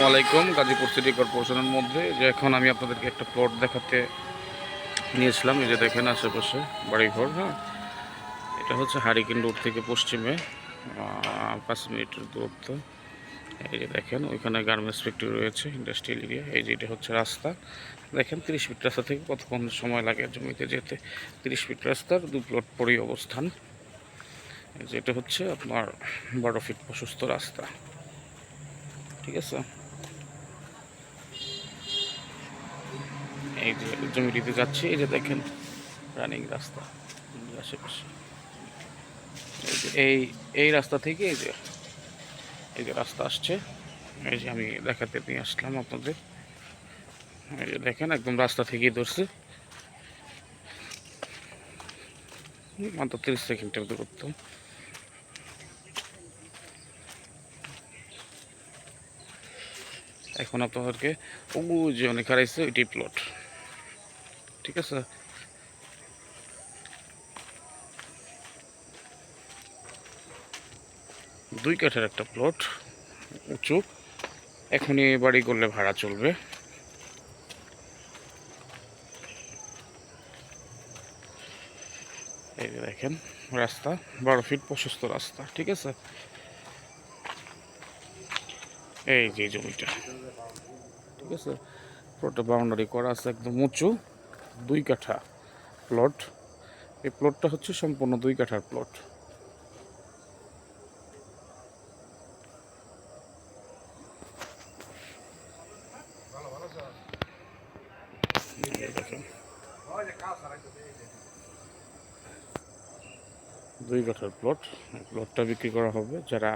আলাইকুম। গাজীপুর সিটি কর্পোরেশনের মধ্যে যে এখন আমি আপনাদেরকে একটা প্লট দেখাতে নিয়েছিলাম। এই যে দেখেন আশেপাশে বাড়িঘর। হ্যাঁ, এটা হচ্ছে হারিকেন রোড থেকে পশ্চিমে 5 মিনিটের দূরত্ব। এই যে দেখেন ওইখানে গার্মেন্টস ফ্যাক্টরি রয়েছে, ইন্ডাস্ট্রিয়াল এরিয়া। এই যে এটা হচ্ছে রাস্তা। দেখেন 30 ফিট রাস্তা থেকে কতক্ষণ সময় লাগে জমিতে যেতে। 30 ফিট রাস্তার 2 প্লট পরই অবস্থান। এই যে এটা হচ্ছে আপনার 12 ফিট প্রশস্ত রাস্তা। ঠিক আছে, এই যে জমিটিতে যাচ্ছে। এই যে দেখেন রানিং রাস্তা আশেপাশে। এই যে এই রাস্তা থেকে এই যে রাস্তা আসছে। এই যে আমি দেখাতে নিয়ে আসলাম আপনাদের। এই যে দেখেন একদম রাস্তা থেকেই ধরছে, মাত্র 30 সেকেন্ডের দূরত্ব। এখন আপনাদেরকে যে অনেক হারাইছে ওইটি প্লট। ঠিক আছে, 2 কাঠার একটা প্লট, উঁচু। এখনই বাড়ি করলে ভাড়া চলবে। এই যে দেখেন রাস্তা 12 ফিট প্রশস্ত রাস্তা। ঠিক আছে, এই যে জমিটা। ঠিক আছে, প্লটটা বাউন্ডারি করা আছে, একদম উঁচু 2 কাঠা প্লট। এই প্লটটা হচ্ছে সম্পূর্ণ 2 কাঠার প্লট। দেখেন 2 কাঠার প্লট। প্লটটা বিক্রি করা হবে। যারা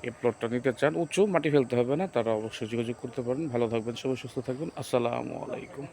এই প্লটটা নিতে চান, উঁচু, মাটি ফেলতে হবে না, তারা অবশ্যই যোগাযোগ করতে পারেন। ভালো থাকবেন, সবাই সুস্থ থাকবেন। আসসালামু আলাইকুম।